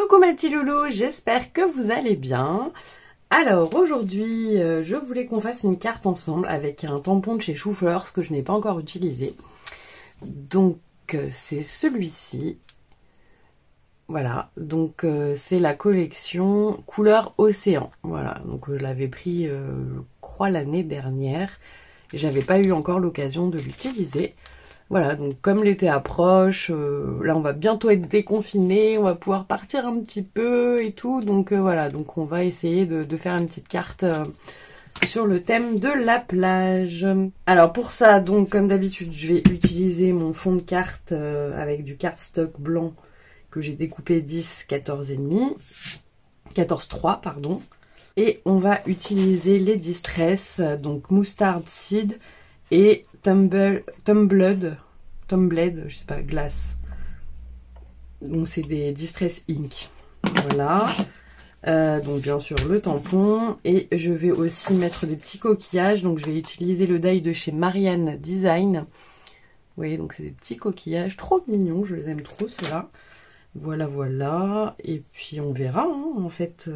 Coucou ma petite loulou, j'espère que vous allez bien. Alors aujourd'hui, je voulais qu'on fasse une carte ensemble avec un tampon de chez Chou-Fleur, que je n'ai pas encore utilisé. Donc c'est celui-ci. Voilà, donc c'est la collection couleur océan. Voilà, donc je l'avais pris, je crois, l'année dernière. Et j'avais pas eu encore l'occasion de l'utiliser. Voilà, donc comme l'été approche, là on va bientôt être déconfiné, on va pouvoir partir un petit peu et tout. Donc voilà, donc on va essayer de faire une petite carte sur le thème de la plage. Alors pour ça, donc comme d'habitude, je vais utiliser mon fond de carte avec du cardstock blanc que j'ai découpé 10, 14,5, 14,3 pardon. Et on va utiliser les Distress, donc Mustard Seed et Tumbled, je sais pas, Glass. Donc c'est des Distress Ink. Voilà. Donc bien sûr le tampon. Et je vais aussi mettre des petits coquillages. Donc je vais utiliser le die de chez Marianne Design. Vous voyez, donc c'est des petits coquillages trop mignons. Je les aime trop ceux-là. Voilà, voilà. Et puis on verra, hein, en fait.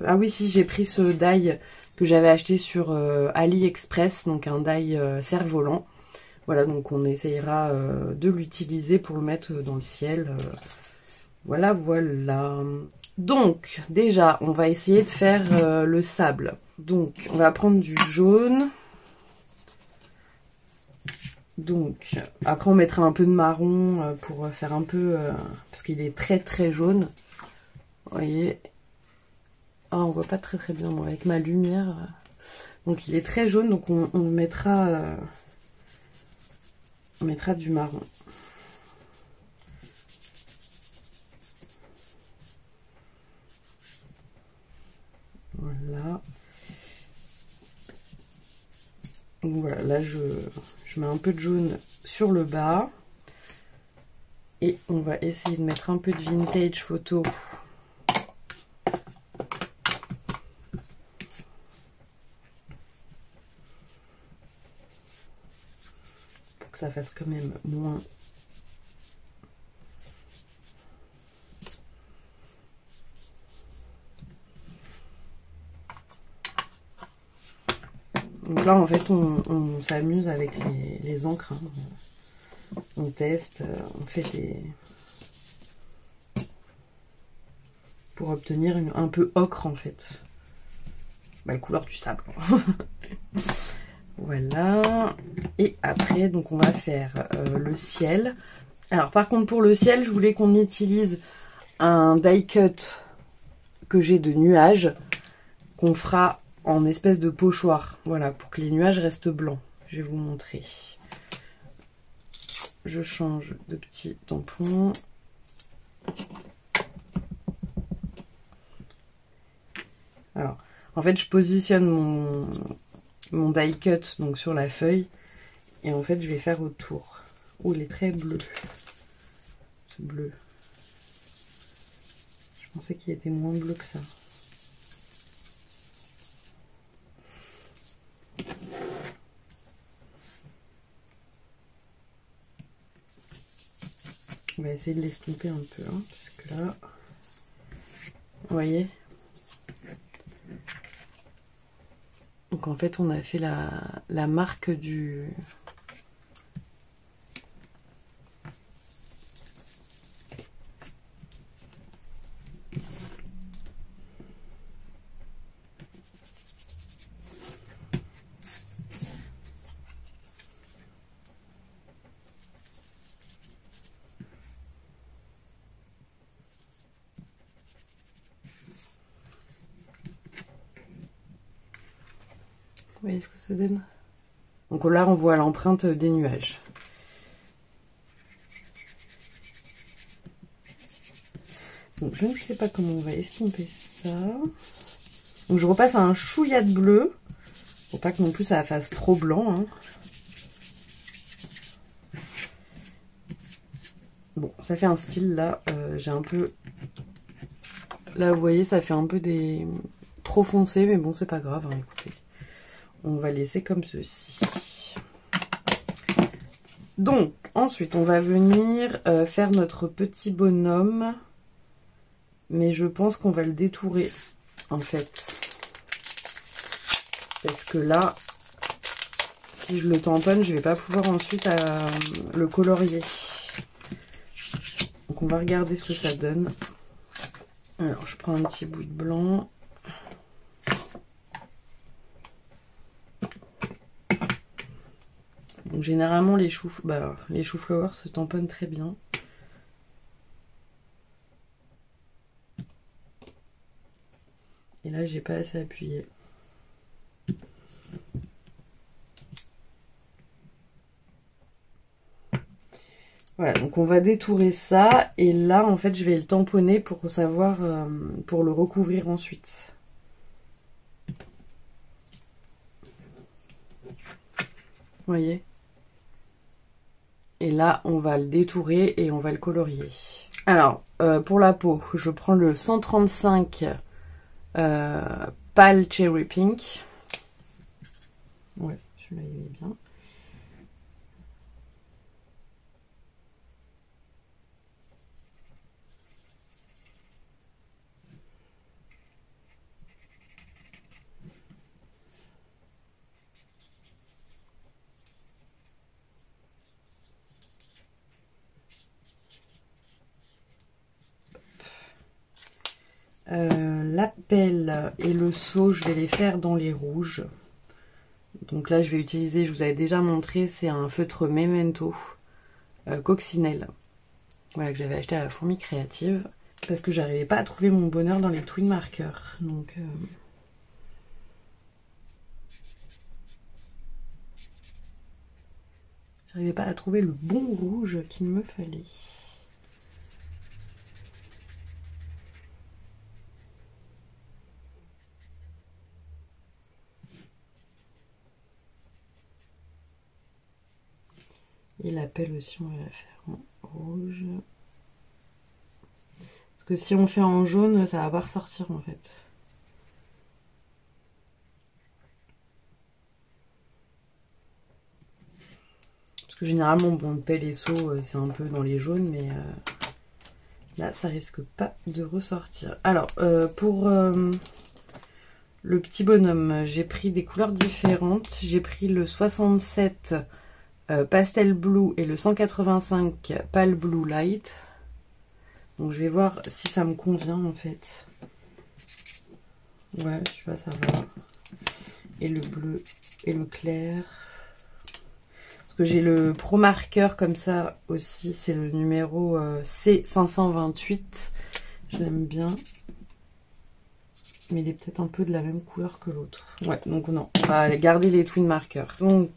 Ah oui, si, j'ai pris ce die que j'avais acheté sur AliExpress. Donc un die cerf-volant. Voilà, donc on essayera de l'utiliser pour le mettre dans le ciel. Voilà, voilà. Donc, déjà, on va essayer de faire le sable. Donc, on va prendre du jaune. Donc, après, on mettra un peu de marron pour faire un peu... parce qu'il est très, très jaune. Vous voyez. Ah, on voit pas très, très bien, moi, avec ma lumière. Donc, il est très jaune, donc on mettra... on mettra du marron. Voilà. Donc voilà, là je mets un peu de jaune sur le bas. Et on va essayer de mettre un peu de vintage photo. Pour que ça fasse quand même moins. Donc là, en fait, on s'amuse avec les encres. Hein. On teste, on fait des... pour obtenir un peu ocre, en fait. Bah, la couleur du sable. Voilà. Et après, donc, on va faire le ciel. Alors, par contre, pour le ciel, je voulais qu'on utilise un die cut que j'ai de nuages, qu'on fera en espèce de pochoir, voilà, pour que les nuages restent blancs. Je vais vous montrer. Je change de petit tampon. Alors, en fait, je positionne mon die cut donc sur la feuille et en fait, je vais faire autour. Oh, il est très bleu. Ce bleu. Je pensais qu'il était moins bleu que ça. On va essayer de l'estomper un peu, hein, parce que là, vous voyez. Donc en fait, on a fait la marque du... Vous voyez ce que ça donne? Donc là, on voit l'empreinte des nuages. Donc je ne sais pas comment on va estomper ça. Donc je repasse à un chouïa de bleu. Faut pas que non plus ça fasse trop blanc. Hein. Bon, ça fait un style là. J'ai un peu... Là, vous voyez, ça fait un peu des... trop foncé, mais bon, c'est pas grave. Hein, écoutez. On va laisser comme ceci. Donc, ensuite, on va venir faire notre petit bonhomme. Mais je pense qu'on va le détourer, en fait. Parce que là, si je le tamponne, je vais pas pouvoir ensuite le colorier. Donc on va regarder ce que ça donne. Alors je prends un petit bout de blanc. Donc généralement les choux-flowers se tamponnent très bien. Et là j'ai pas assez appuyé. Voilà, donc on va détourer ça et là en fait je vais le tamponner pour savoir, pour le recouvrir ensuite. Vous voyez? Et là on va le détourer et on va le colorier. Alors pour la peau, je prends le 135 Pale Cherry Pink. Ouais, celui-là il est bien. La pelle et le seau, je vais les faire dans les rouges. Donc là, je vais utiliser, je vous avais déjà montré, c'est un feutre Memento coccinelle. Voilà, que j'avais acheté à la Fourmi Créative. Parce que j'arrivais pas à trouver mon bonheur dans les twin markers. Donc... j'arrivais pas à trouver le bon rouge qu'il me fallait. Et la pelle aussi, on va la faire en rouge. Parce que si on fait en jaune, ça va pas ressortir en fait. Parce que généralement, bon, pelle et seau, c'est un peu dans les jaunes, mais là, ça risque pas de ressortir. Alors, pour le petit bonhomme, j'ai pris des couleurs différentes. J'ai pris le 67 Pastel Blue et le 185 Pale Blue Light. Donc je vais voir si ça me convient en fait. Ouais, je vois, ça va. Et le bleu et le clair. Parce que j'ai le Pro Marker comme ça aussi. C'est le numéro C528. Je l'aime bien. Mais il est peut-être un peu de la même couleur que l'autre. Ouais, donc non, on va garder les twin markers. Donc,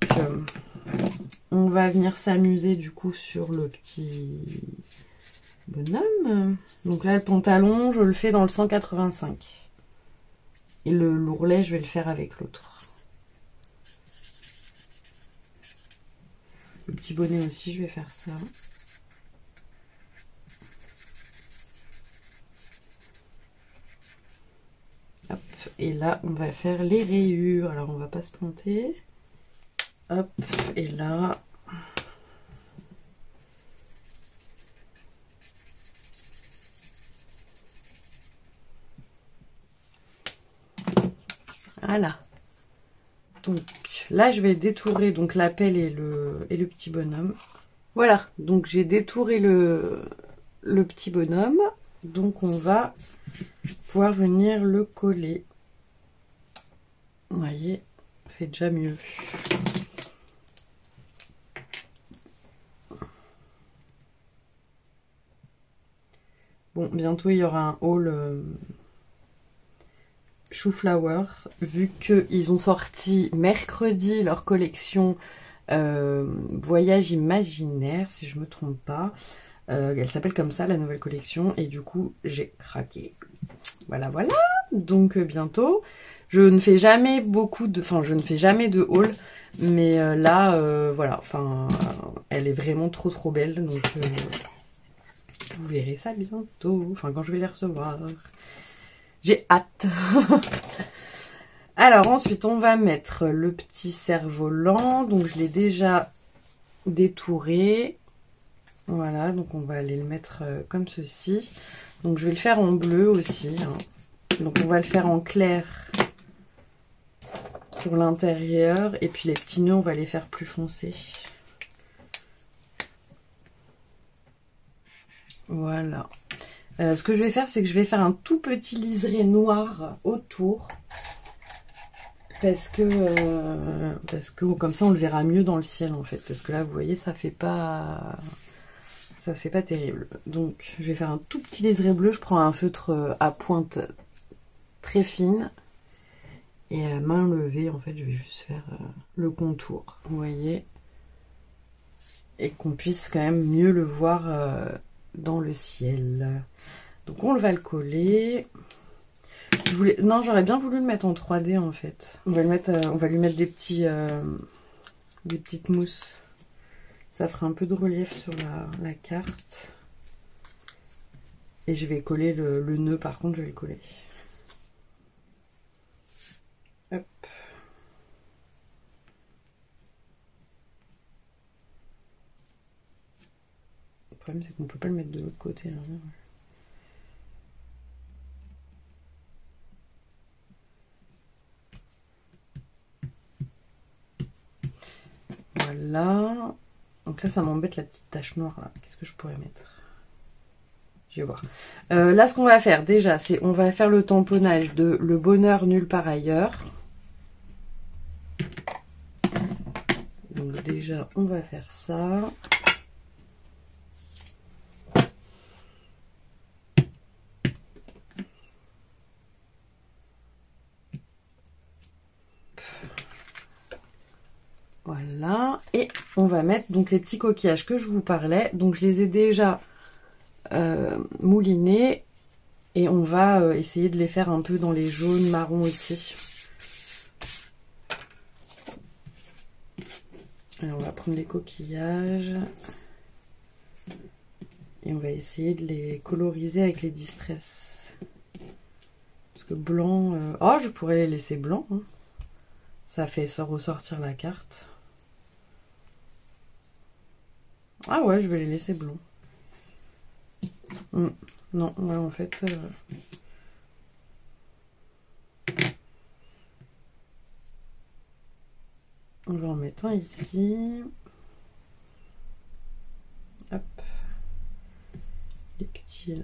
on va venir s'amuser du coup sur le petit bonhomme. Donc là, le pantalon, je le fais dans le 185. Et l'ourlet, je vais le faire avec l'autre. Le petit bonnet aussi, je vais faire ça. Hop, et là, on va faire les rayures. Alors, on va pas se planter. Hop, et là... Voilà. Donc là, je vais détourer donc la pelle et le petit bonhomme. Voilà, donc j'ai détouré le petit bonhomme. Donc on va pouvoir venir le coller. Vous voyez, c'est déjà mieux. Bon, bientôt il y aura un haul Choux-flowers, vu qu'ils ont sorti mercredi leur collection Voyage imaginaire, si je me trompe pas. Elle s'appelle comme ça, la nouvelle collection, et du coup, j'ai craqué. Voilà, voilà. Donc, bientôt. Je ne fais jamais je ne fais jamais de haul, mais là, voilà, enfin, elle est vraiment trop trop belle, donc vous verrez ça bientôt, enfin, quand je vais les recevoir. J'ai hâte. Alors ensuite on va mettre le petit cerf-volant. Donc je l'ai déjà détouré. Voilà, donc on va aller le mettre comme ceci. Donc je vais le faire en bleu aussi, hein. Donc on va le faire en clair pour l'intérieur. Et puis les petits nœuds, on va les faire plus foncés. Voilà. Ce que je vais faire, c'est que je vais faire un tout petit liseré noir autour. Parce que comme ça, on le verra mieux dans le ciel, en fait. Parce que là, vous voyez, ça fait pas terrible. Donc, je vais faire un tout petit liseré bleu. Je prends un feutre à pointe très fine. Et à main levée, en fait, je vais juste faire le contour. Vous voyez. Et qu'on puisse quand même mieux le voir dans le ciel. Donc, on va le coller. Non, j'aurais bien voulu le mettre en 3D, en fait. On va lui mettre des petites mousses. Ça fera un peu de relief sur la carte. Et je vais coller le nœud, par contre, je vais le coller. Hop. Le problème, c'est qu'on ne peut pas le mettre de l'autre côté, là. Voilà. Donc là, ça m'embête la petite tache noire, là. Qu'est-ce que je pourrais mettre? Je vais voir. Là, ce qu'on va faire, déjà, c'est on va faire le tamponnage de Le bonheur nulle part ailleurs. Donc déjà, on va faire ça. Voilà. Et on va mettre donc les petits coquillages que je vous parlais. Donc je les ai déjà moulinés. Et on va essayer de les faire un peu dans les jaunes, marrons aussi. Alors on va prendre les coquillages. Et on va essayer de les coloriser avec les distress. Parce que blanc... Oh, je pourrais les laisser blancs. Hein. Ça fait ça ressortir la carte. Ah ouais, je vais les laisser blancs. Non, ouais, en fait... On va en mettre un ici. Hop. Les petits là.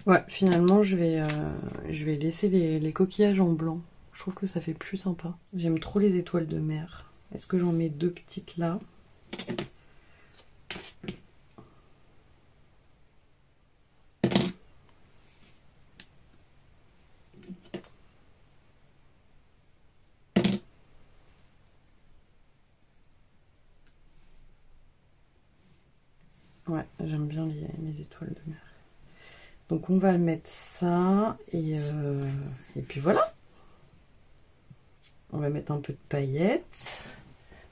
Ouais, finalement, je vais laisser les coquillages en blanc. Je trouve que ça fait plus sympa. J'aime trop les étoiles de mer. Est-ce que j'en mets deux petites là? Ouais, j'aime bien les étoiles de mer. Donc on va mettre ça et puis voilà. On va mettre un peu de paillettes.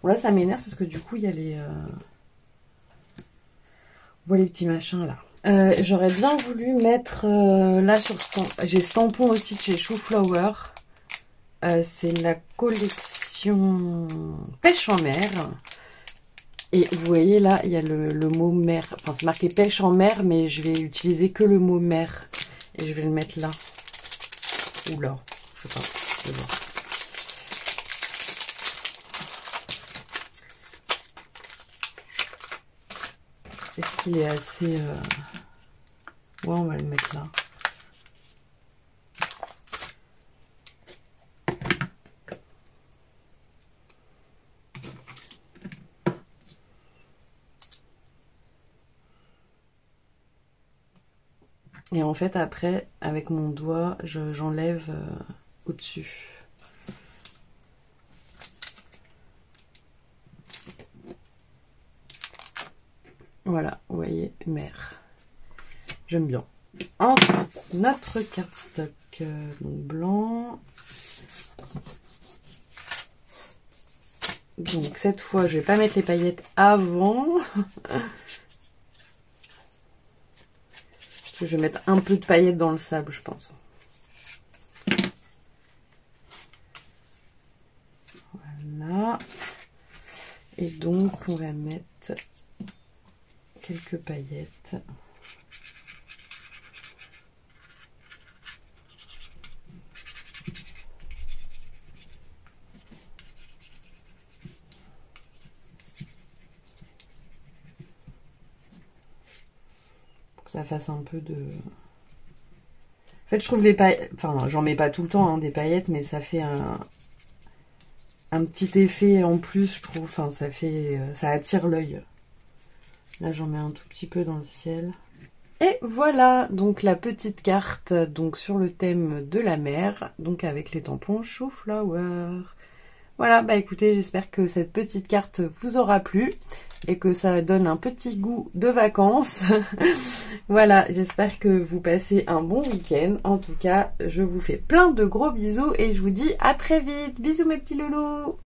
Bon là ça m'énerve parce que du coup il y a les... On voit les petits machins là. J'aurais bien voulu mettre là sur... J'ai ce tampon aussi de chez Shooflower. C'est la collection Pêche en mer. Et vous voyez là, il y a le mot mer. Enfin, c'est marqué pêche en mer, mais je vais utiliser que le mot mer. Et je vais le mettre là. Ou là. Je sais pas. Je vais voir. Est-ce qu'il est assez... Ouais, on va le mettre là. Et en fait, après, avec mon doigt, j'enlève au-dessus. Voilà, vous voyez, mer. J'aime bien. Ensuite, notre cardstock donc blanc. Donc cette fois, je vais pas mettre les paillettes avant. Je vais mettre un peu de paillettes dans le sable, je pense. Voilà. Et donc, on va mettre quelques paillettes. Pour que ça fasse un peu de... En fait, je trouve les paillettes... Enfin, j'en mets pas tout le temps, hein, des paillettes, mais ça fait un petit effet en plus, je trouve. Enfin, ça fait... ça attire l'œil. Là, j'en mets un tout petit peu dans le ciel. Et voilà, donc la petite carte donc sur le thème de la mer, donc avec les tampons chou-flower. Voilà, bah écoutez, j'espère que cette petite carte vous aura plu et que ça donne un petit goût de vacances. Voilà, j'espère que vous passez un bon week-end. En tout cas, je vous fais plein de gros bisous et je vous dis à très vite. Bisous mes petits loulous.